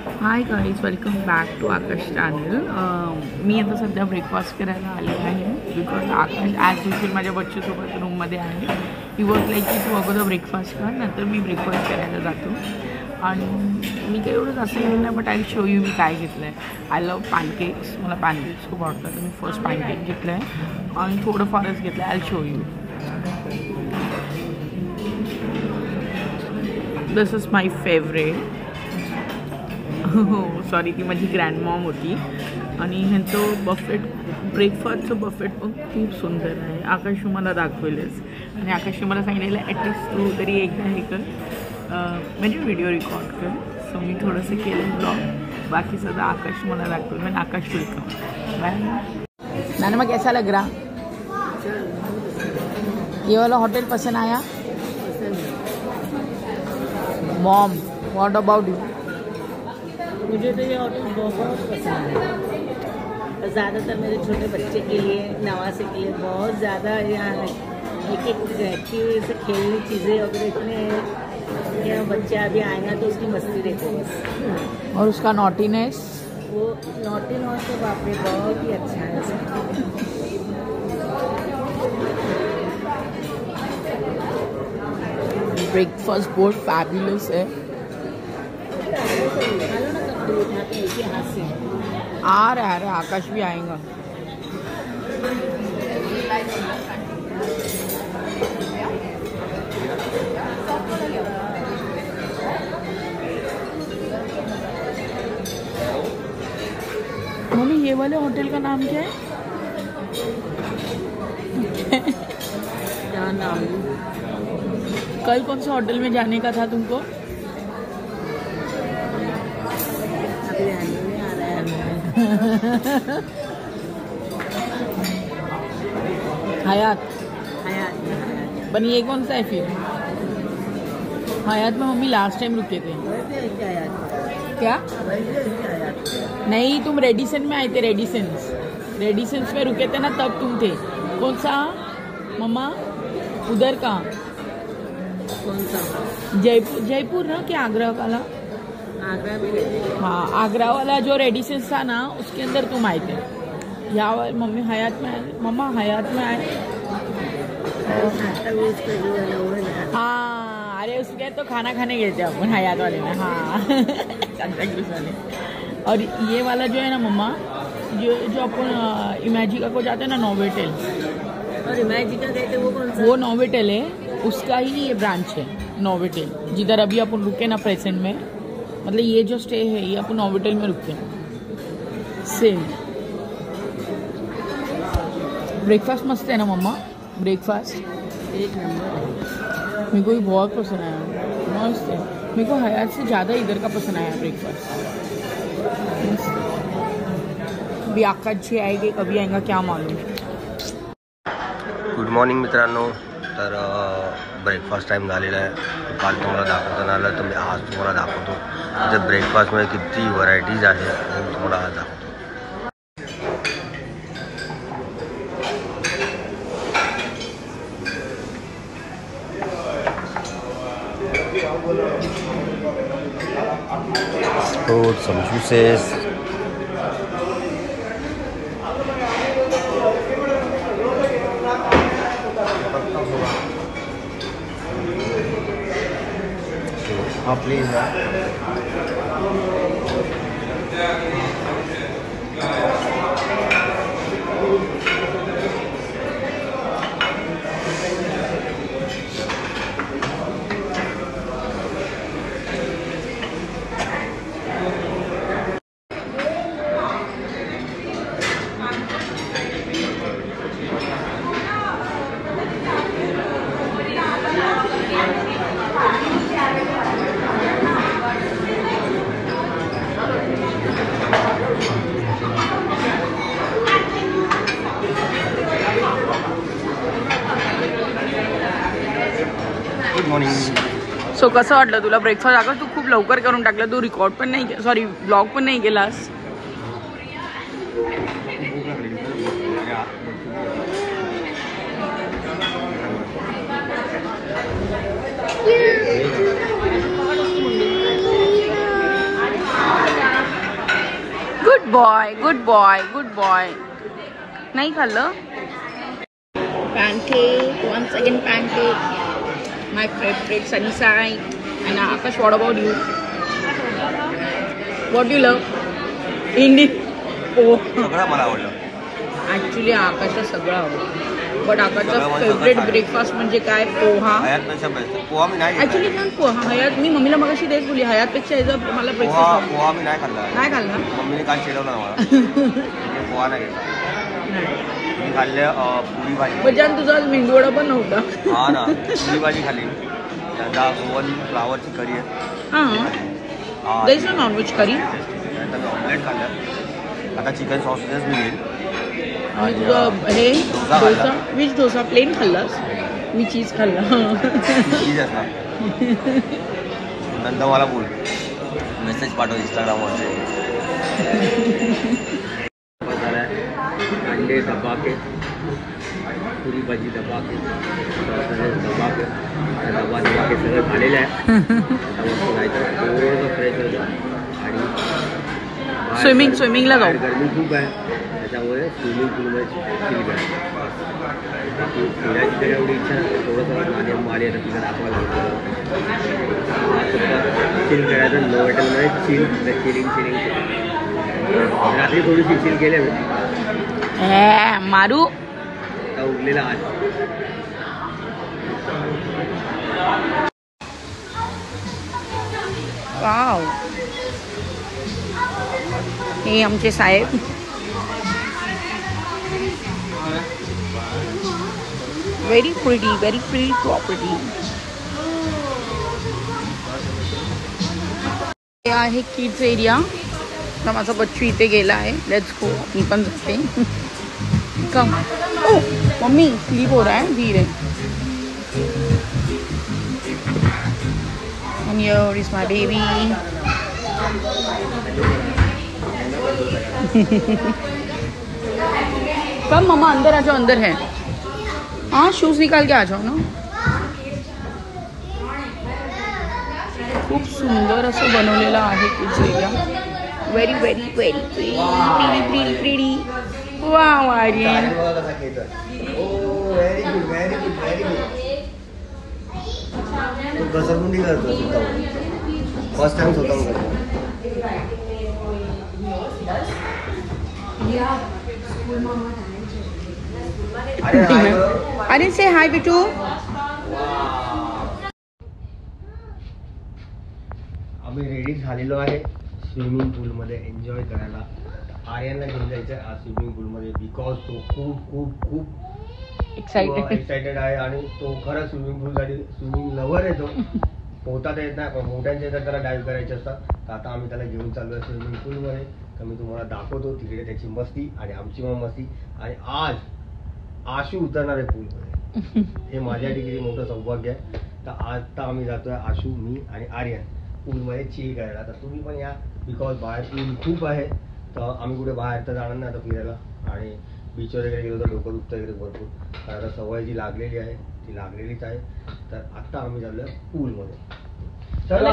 High guys, welcome back to Akash channel. मी आता सध्या ब्रेकफास्ट करायला आले आहे बिकॉज आकाश ॲज युजल माझ्या बच्चूसोबत रूममध्ये आहे. ही वर्क लाईक की तू अगोदर ब्रेकफास्ट कर, नंतर मी ब्रेकफास्ट करायला जातो. आणि मी काही एवढं जास्त घेतलं नाही, बट आय शो यू मी काय घेतलं आहे. आय लव पॅनकेक्स, मला पॅनकेक्स खूप आवडतात. मी फर्स्ट पॅनकेक घेतलं आहे आणि थोडंफारच घेतलं आहे. I show you. This is my favourite. हो सॉरी, ती माझी ग्रँडमॉम होती. आणि ह्यांचं बफेट, ब्रेकफास्टचं बफेट पण खूप सुंदर आहे. आकाश मला दाखवेलच. आणि आकाश मला सांगितलेलं ॲटलिस्ट तू तरी एकदा हे कर, म्हणजे व्हिडिओ रेकॉर्ड कर. सो मी थोडंसं केलं ब्लॉग. बाकी सगळं आकाश मला दाखवेल. मैं आकाश वेलकम बाय. नाना मग कैसा लग रहा? ये वाला हॉटेल पसंद आया? Maugham what about you? मुझे तो ये होटल बहुत पसंद है. ज़्यादातर मेरे छोटे बच्चे के लिए, नवासे के लिए बहुत ज़्यादा यहाँ एक एक्टिव से खेलने चीज़ें वगैरह इतने क्या, बच्चा अभी आएगा तो उसकी मस्ती रहती है बस. और उसका नॉटीनेस, वो नॉटी नॉट तो बाप रे बहुत ही अच्छा है. ब्रेकफास्ट बहुत फैबुलस है. आ रहा है, आकाश भी आएगा. मम्मी ये वाले होटल का नाम क्या है? क्या नाम? कल कौन सा होटल में जाने का था तुमको? हयात. हयात. पण ये कौन सा है फिर? हयात में मम्मी लास्ट टाइम रुके थे. क्या? नहीं, तुम रेडिसन में आए थे. रेडिसेंस में रुके थे ना, तब तुम थे. कौन सा मम्मा? उधर का कौन सा? जयपुर ना, क्या आगरा वाला? आगरा में. हाँ, आगरा वाला जो रेडिसेंस था ना, उसके अंदर तुम आए थे. यहाँ मम्मी हयात में आए. मम्मा हयात में आए. हाँ, अरे उसके तो खाना खाने गए थे अपन हयात वाले में. हाँ सांता क्रूज वाले. और ये वाला जो है ना मम्मा, जो अपन इमेजिका को जाते हैं ना, नोवेटेल. और इमेजिका गए थे वो कौन सा? वो नोवेटेल है, उसका ही ये ब्रांच है नोवेटेल, जिधर अभी अपन रुके ना प्रेजेंट में. मतलब ये जो स्टे है ये अपन नोवेटेल में रुकते हैं. सेम. ब्रेकफास्ट मस्त है ना मम्मा? ब्रेकफास्ट एक नंबर. मेरे को भी बहुत पसंद आया. मस्त है. मेरे को हयात से ज़्यादा इधर का पसंद आया ब्रेकफास्ट. मस्त. अभी आकाश जी आएंगे, कभी आएगा क्या मालूम. गुड मॉर्निंग मित्रांनो. तर ब्रेकफास्ट टाईम झालेला आहे. काल तुम्हाला दाखवता नाही आलं, तर मी आज तुम्हाला दाखवतो. तर ब्रेकफास्टमध्ये किती व्हरायटीज आहे मी तुम्हाला आज दाखवतो. Fruit, some juices. हाँ प्लीज़. Good morning. सो कसं वाटलं तुला ब्रेकफास्ट? अगं तू खूप लवकर करून टाकलं. तू रिकॉर्ड पण नाही, सॉरी ब्लॉग पण नाही केलास. Boy good boy good boy. नाही खाल्लं. Pancake once again pancake my favourite Sunny Sai. आणि Akash what about you? What you love? इंडी सगळं मला आवडलं. ॲक्च्युली आकाशला सगळं आवडतं. बट आकाशचा फेवरेट ब्रेकफास्ट म्हणजे काय? पोहा. हयातपेक्षा बेस्ट पोहा मी नाही. ॲक्च्युली पण पोहा हयात मी मम्मीला मगाशी तेच बोलली हयातपेक्षा ह्याचा मला ब्रेकफास्ट पोहा मी नाही खाल्ला. नाही खाल्ला. मम्मीने काल चिडवलं मला. पोहा नाही घेतला. मी खाल्ले पुरी भाजी. म्हणजे तुझा मेंदूवडा पण नव्हता. हा ना पुरी भाजी खाल्ली. त्याचा ओव्हन फ्लावरची करी आहे. हां देर इज नो नॉनव्हेज करी. त्यानंतर मी ऑमलेट खाल्लं. आता चिकन सॉसेस मी घेईन. आणि तुझं हे डोसा विच डोसा प्लेन खाल्लास? मी चीज खाल्ला. चीज असणार. नंतर मला बोल मेसेज पाठव इंस्टाग्रामवरचे. अंडे दबाके पुरी भाजी दबाके दबाके दबाके सगळं झालेलं आहे. आता मस्त जायचं थोडंसं फ्रेश होतं आणि स्विमिंगला जाऊ. गरमी खूप आहे त्याच्यामुळे स्विमिंग पूलमध्ये चिल करायचं. बाकी फिरायची तरी एवढी इच्छा नाही. थोडंसं माली आता तिला दाखवायला लागतं. चिल करायचं नोवेटलमध्ये चिलिंग रात्री थोडीशी चिल केली मी. मारू आता उरलेला आज वाव. हे आमचे साहेब. Very pretty property. हे आहे किड्स एरिया. तर माझा बच्चू इथे गेला आहे. Let's go. मी पण जाते. कम. ओ मम्मी स्लीप हो रहा है धीरे. And here is my baby. Come मम्मा अंदर आ जाओ. अंदर है. हाँ शूज निकाल के आ जाओ ना. खूप सुंदर असं बनवलेलं आहे kids area. Very very very pretty. Wow Aryan. तो घसरगुंडी करतो फर्स्ट टाइम स्वतः करतो. अरे से हाय बिटू. आम्ही रेडी झालेलो आहे स्विमिंग पूलमध्ये एन्जॉय करायला. आर्यनला घेऊन जायचं आहे स्विमिंग पूलमध्ये बिकॉज तो खूप खूप खूप एक्साइटेड आहे आणि तो खरं स्विमिंग पूलसाठी स्विमिंग लवर आहे. तो पोहता येत नाही पण मोठ्यांच्या येतात त्याला डाईव्ह करायचे असतात. तर आता आम्ही त्याला घेऊन चाललो आहे स्विमिंग पूलमध्ये. तर मी तुम्हाला दाखवतो तिकडे त्याची मस्ती आणि आमची पण मस्ती. आणि आज आशू उतरणार आहे पूलमध्ये. हे माझ्यासाठी किती मोठं सौभाग्य आहे. तर आता आम्ही जातोय आशू मी आणि आर्यन पूलमध्ये चिल करायला. तर तुम्ही पण या बिकॉज बाहेर पूल खूप आहे. तर आम्ही कुठे बाहेर तर जाणार नाही आता फिरायला. आणि बीचवर वगैरे गेलो तर डोकं दुखतं वगैरे भरपूर. तर आता सवय जी लागलेली आहे ती लागलेलीच आहे. तर आता आम्ही चाललोय पूलमध्ये. चलो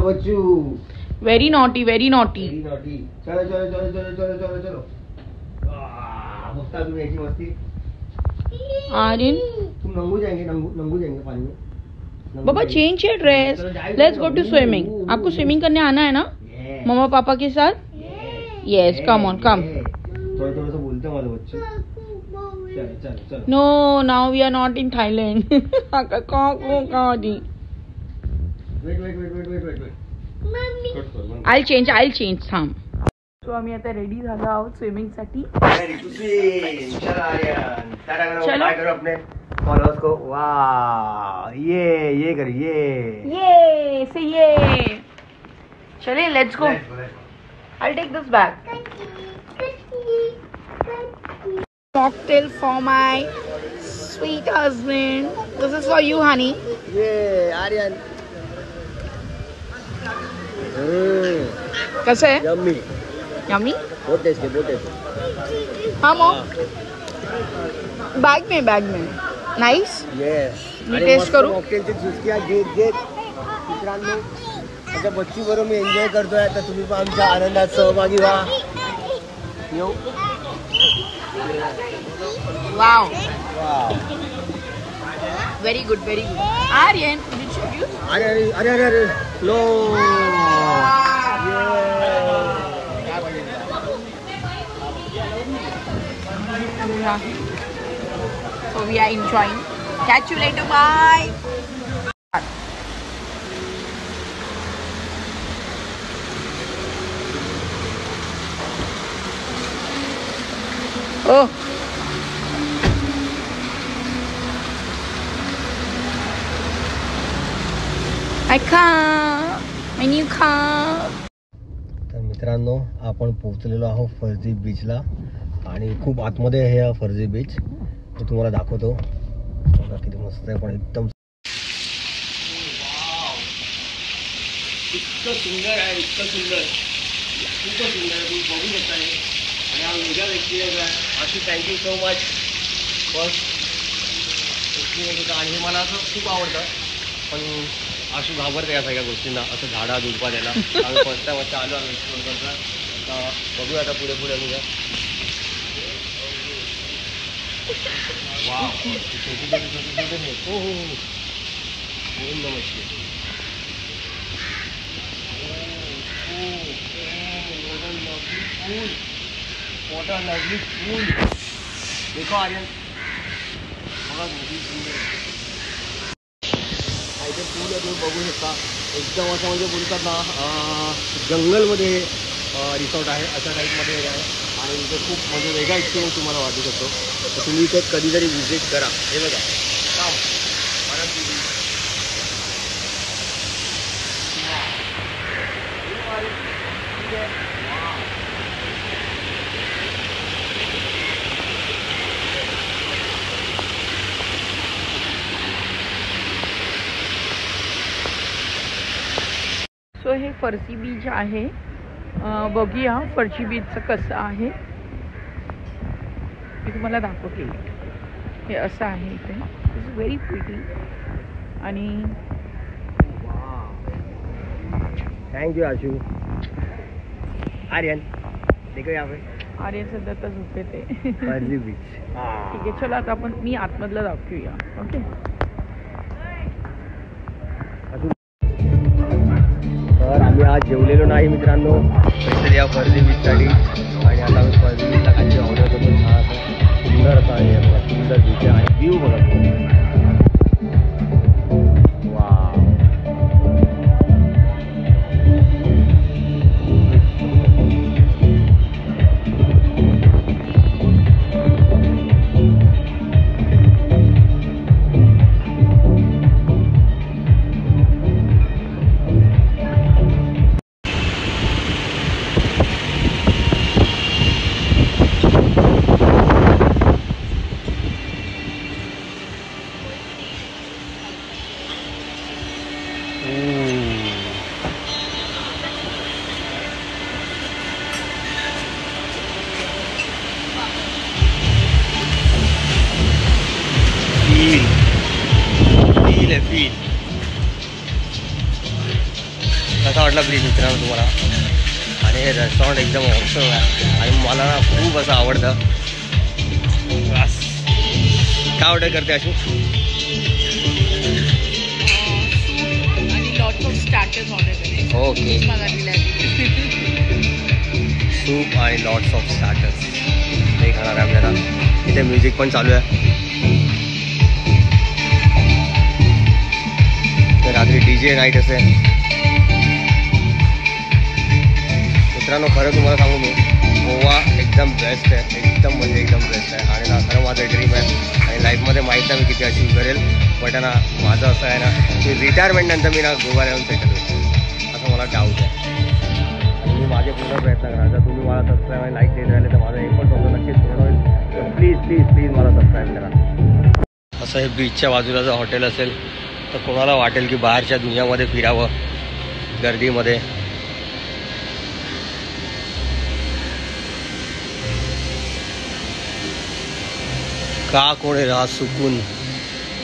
बच्चू. वेरी नॉटी चलो चलो चलो चलो चलो चलो चलो. तुम्ही याची मस्ती. आर्यन तुम नंगू जाएंगे पानी में. बाबा change your dress. Let's go to swimming. आपको स्विमिंग करने आना है ना मम्मा पापा के साथ? Yes come on come. थोड़ा सा बोलते हैं हमारे बच्चे. चलो. No, now we are not in Thailand. Wait. I'll change. थांब. So आम्ही आता रेडी झालो आहोत स्विमिंग साठी. चलो करो अपने फॉलोअर्स को. वाह ये करिए. ये चले let's go. I'll take this bag. Cocktail for my sweet husband. This is for you, honey. Yeah, Aryan. कैसे है? Yummy. Yummy? बहुत टेस्टी. हाँ मॉम. बैग में नाईस. येस. मी टेस्ट करू? कॉकटेलची चुस्किया घेत मित्रांनो, माझ्या बच्ची बरोबर मी एन्जॉय करतोय. तर तुम्ही पण आमच्या आनंदात सहभागी व्हा. येऊ. Wow, wow. Very good, very good. Aryan, अरे अरे अरे अरे अरे लो. So we are enjoying. Catch you later. Bye. Oh. My car. My new car. तर मित्रांनो, आपण पोहोचलेलो आहोत फर्जी बीचला आणि खूप आतमध्ये आहे हा फर्जी बीच. मी तुम्हाला दाखवतो. बघा किती मस्त आहे, पण एकदम इतकं सुंदर आहे, इतकं सुंदर, खूपच सुंदर आहे. तुम्ही बघू शकता हे. आणि हा वेगळा एक्सपिरियन्स आहे. Ashu thank you so much first experience होता. आणि हे मला असं खूप आवडतं, पण आशू घाबरते या सगळ्या गोष्टींना, असं झाडा झुडपा द्यायला. आम्ही फर्स्ट टाइम आता आलो आम्ही एक्सप्लोर करता. बघूया आता पुढे पुढे बघूया. वाव, छोटी छोटी हो हो हो, पूर्ण मच्छी. What a lovely pool. देखो आर्यन, बघा किती सुंदर आहे. इथे पूल आहे, तुम्ही बघू शकता. एकदम असं म्हणजे बोलतात ना, जंगलमध्ये रिसॉर्ट आहे, अशा टाईपमध्ये आहे. आणि इथे खूप म्हणजे वेगळा एक्सपिरियन्स तुम्हाला वाटू शकतो. तर तुम्ही इथे कधीतरी व्हिजिट करा. हे बघा काम सो हे फर्जी बीच आहे. बघूया फर्जी बीचचं कसं आहे. मी तुम्हाला दाखवते. हे असं आहे. इथे इट्स व्हेरी प्रिटी. आणि थँक्यू आशू. आर्यन देखो यहाँ पे आर्यन सध्या तर झोपेत आहे. फर्जी बीच. ठीक आहे, चला आता आपण मी आतमधलं दाखवूया. ओके. तर आम्ही आज जेवलेलो नाही मित्रांनो, स्पेशली या फर्जी बीचसाठी. आणि आता आम्ही फर्जी बीचला खाली ऑर्डर करतो. छान असं सुंदर असं आहे, बघा सुंदर बीच आहे. आणि व्ह्यू बघा. फील कसा वाटला ब्रिज मित्रांनो तुम्हाला. आणि हे रेस्टॉरंट एकदम ऑसम आहे आणि मला ना खूप असं आवडतं. बस काय ऑर्डर करते अशी? आणि लॉट्स ऑफ स्टार्टर्स ऑर्डर करते. ओके, सूप आणि लॉट्स ऑफ स्टार्टर्स हे खाणार आहे आपल्याला. इथे म्युझिक पण चालू आहे. रात्री DJ नाईट असेल. मित्रांनो खरं तुम्हाला सांगू मी, गोवा एकदम बेस्ट आहे, एकदम म्हणजे एकदम बेस्ट आहे. आणि ना खरं माझं ड्रीम आहे. आणि लाईफमध्ये माहीत नाही मी किती अचीव करेल, बट ना माझं असं आहे ना की रिटायरमेंट नंतर मी ना गोवा येऊन सेटल होईल असं मला डाऊट आहे. आणि मी माझे पूर्ण प्रयत्न करा. जर तुम्ही मला सबस्क्राईब आणि लाईक देत राहिले तर माझं एक पण स्वप्न नक्कीच पूर्ण होईल. तर प्लीज प्लीज प्लीज मला सबस्क्राईब करा. असं हे बीचच्या बाजूला जर हॉटेल असेल तर कोणाला वाटेल की बाहेरच्या दुनियामध्ये फिरावं गर्दीमध्ये. का कोणी राहा सुकून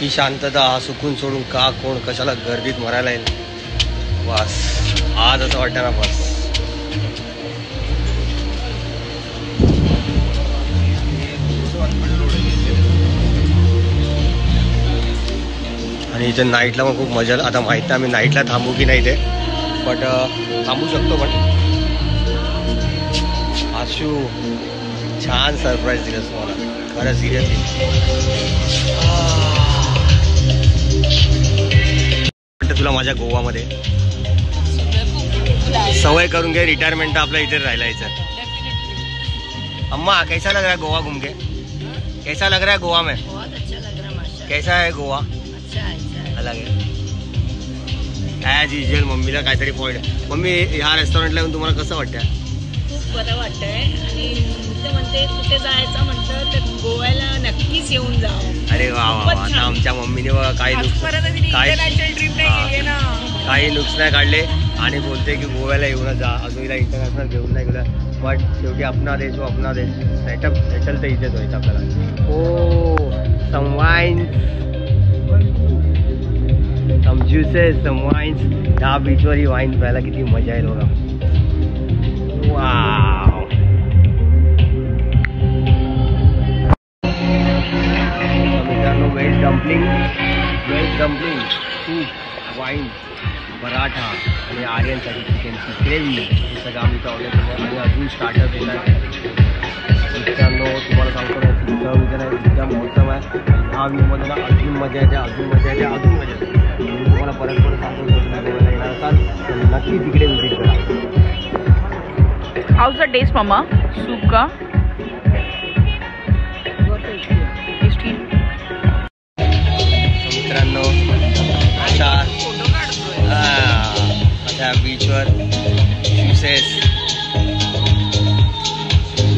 ही शांतता, हा सुकून सोडून का कोण कशाला गर्दीत मरायला येईल. बस आज असं वाटतं ना बस. आणि इथे नाईटला पण खूप मजा. आता माहित नाही आम्ही नाईटला थांबू की नाही ते, बट थांबू शकतो. पण आशू छान सरप्राईज दिलं तुम्हाला खरं सिरियसली. तुला माझ्या गोवामध्ये सवय करून घे. रिटायरमेंट आपल्या इथे राहिलायचं. अम्मा कैसा लग रहा है गोवा घूम के? कैसा लग रहा है गोवा में? बहुत अच्छा लग रहा है माशाल्लाह. कैसा है गोवा? अच्छा है. अलग आहे. ॲज युजल मम्मीला काहीतरी पॉईंट. मम्मी ह्या रेस्टॉरंटला येऊन तुम्हाला कसं वाटतं? खूप बरं वाटतंय. आणि ते म्हणते कुठे जायचं म्हटलं तर गोव्याला नक्कीच येऊन जावं. अरे वा वा. आता आमच्या मम्मीने बघा काही नुक्स नाही काढले आणि बोलते की गोव्याला येऊन जा. अजून हिला इंटरनॅशनल घेऊन नाही गेलं. बट शेवटी अपना देश हो अपना देश. सेटल तर इथेच व्हायचं आपल्याला. हो सम वाईन्स, सम ज्युसेस, सम वाईन्स. ह्या बीचवर ही वाईन्स प्यायला किती मजा येईल बघा. वाव. मित्रांनो veg dumpling, soup, wine, paratha आणि आर्यनसाठी चिकनची ग्रेव्ही हे सगळं आम्ही ऑर्डर केलं. आणि अजून स्टार्टर येतात. मित्रांनो तुम्हाला सांगतो ना एकदम मौसम आहे. ह्या व्ह्यूमध्ये ना अजून मजा येते. मी तुम्हाला परत सांगतो गोव्याला येणार असाल तर नक्की तिकडे व्हिजिट करा. हाऊस द टेस्ट मामा सूप का? मित्रांनो अशा बीचवर ज्युसेस,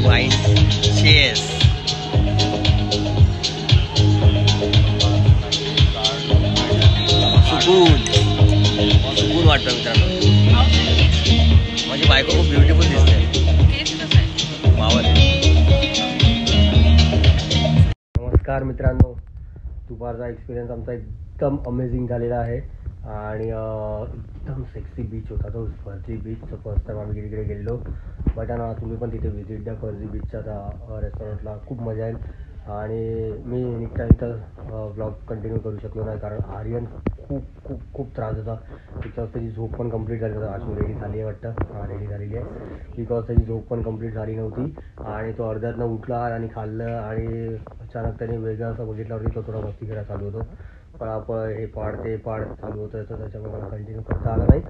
वाईन, चेस. सुकून वाटतं मित्रांनो. माझी बायको खूप ब्युटिफुल दिसते. नमस्कार मित्रांनो. दुपारचा एक्सपिरियन्स आमचा एकदम अमेझिंग झालेला आहे. आणि एकदम सेक्सी बीच होता तो फर्जी बीच. फर्स्ट टाइम आम्ही तिकडे गेलेलो. बट ना तुम्ही पण तिथे व्हिजिट द्या फर्जी बीचच्या त्या रेस्टॉरंटला. खूप मजा येईल. आणि मी निघता इथं ब्लॉग कंटिन्यू करू शकलो नाही कारण आर्यन खूप त्रास होता. त्याच्यावर त्याची झोप पण कंप्लीट झाली होती. आशू रेडी झाली आहे वाटतं. हां रेडी झालेली आहे. बिकॉज त्याची झोप पण कंप्लीट झाली नव्हती. आणि तो अर्ध्यातनं उठला आणि खाल्लं. आणि अचानक त्याने वेगळं असं बघितल्यावरती तो थोडा मस्ती करायला चालू होतो. पळापळ हे पाड ते पाड चालू होतं. तर त्याच्यामुळे मला कंटिन्यू करता आलं नाही.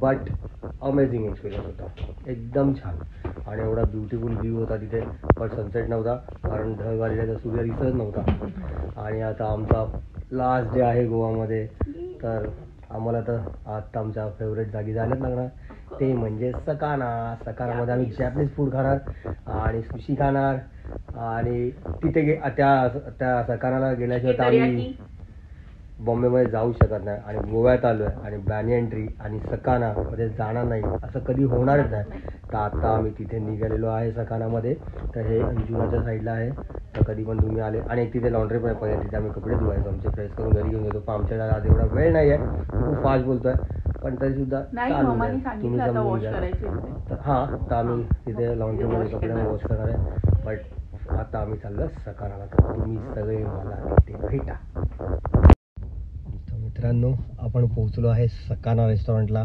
बट अमेझिंग एक्सपिरियन्स होता. एकदम छान. आणि एवढा ब्युटिफुल व्ह्यू होता तिथे. बट सनसेट नव्हता कारण ढग आलेला तर सूर्य दिसत नव्हता. आणि आता आमचा लास्ट डे आहे गोवामध्ये. तर आम्हाला तर आता आमच्या फेवरेट जागी जायलाच लागणार. ते म्हणजे सकानामध्ये आम्ही जॅपनीज फूड खाणार आणि सुशी खाणार. आणि तिथे त्या सकानाला गेल्याशिवाय तर आम्ही बॉम्बेमध्ये जाऊ शकत नाही. आणि गोव्यात आलो आहे आणि बॅनियन ट्री आणि सकानामध्ये जाणार नाही असं कधी होणारच नाही. तर आता आम्ही तिथे निघालेलो आहे सकानामध्ये. तर हे अंजुनाच्या साईडला आहे. तर कधी पण तुम्ही आले. आणि एक तिथे लॉन्ड्री पण आहे. तिथे आम्ही कपडे धुवायचो आमचे फ्रेश करून घरी घेऊन येतो. पण आमच्याकडे आज एवढा वेळ नाही आहे. खूप फास्ट बोलतोय पण तरीसुद्धा चालू आहे. तुम्ही समजून घ्या. तर हां तर आम्ही तिथे लॉन्ड्रीमध्ये कपडे वॉश करणार आहे. बट आता आम्ही चाललो सकानाला. तर तुम्ही सगळे मला तिथे भेटा. मित्रांनो आपण पोहोचलो आहे सकाना रेस्टॉरंटला.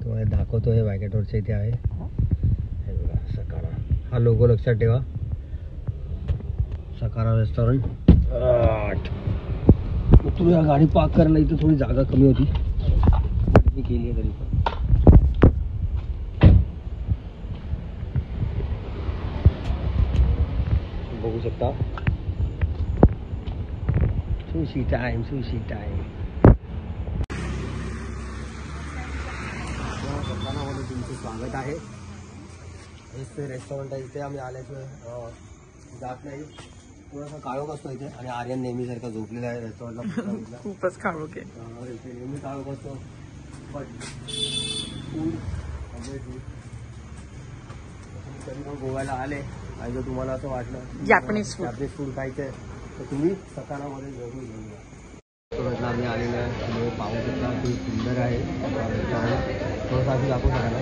तुम्हाला दाखवतो हे वॅगेटोरच्या इथे आहे. हे बघा सकाना हा लोगो लक्षात ठेवा. सकाना रेस्टॉरंट. तुला गाडी पार्क करायला इथं थोडी जागा कमी होती. मी केली आहे तरी पण. बघू शकता सुशी टाइम. सकानामध्ये तुमचं स्वागत आहे. हेच ते रेस्टॉरंट आहे. इथे आम्ही आल्याशिवाय जात नाही. थोडासा काळोख असतो इथे. आणि आर्यन नेहमीसारखा झोपलेला आहे रेस्टॉरंटला. खूपच काळोख आहे. इथे नेहमी काळोख असतो. बट फूड कधी पण गोव्याला आले आणि जर तुम्हाला असं वाटलं जॅपनीज फूड खायचं आहे तर तुम्ही सकानामध्ये जरूर घेऊन या. आम्ही आलेलो आहे. तुम्ही पाहू शकता की सुंदर आहे रेस्टॉरंट. थोडंसं आधी दाखवू शकाल.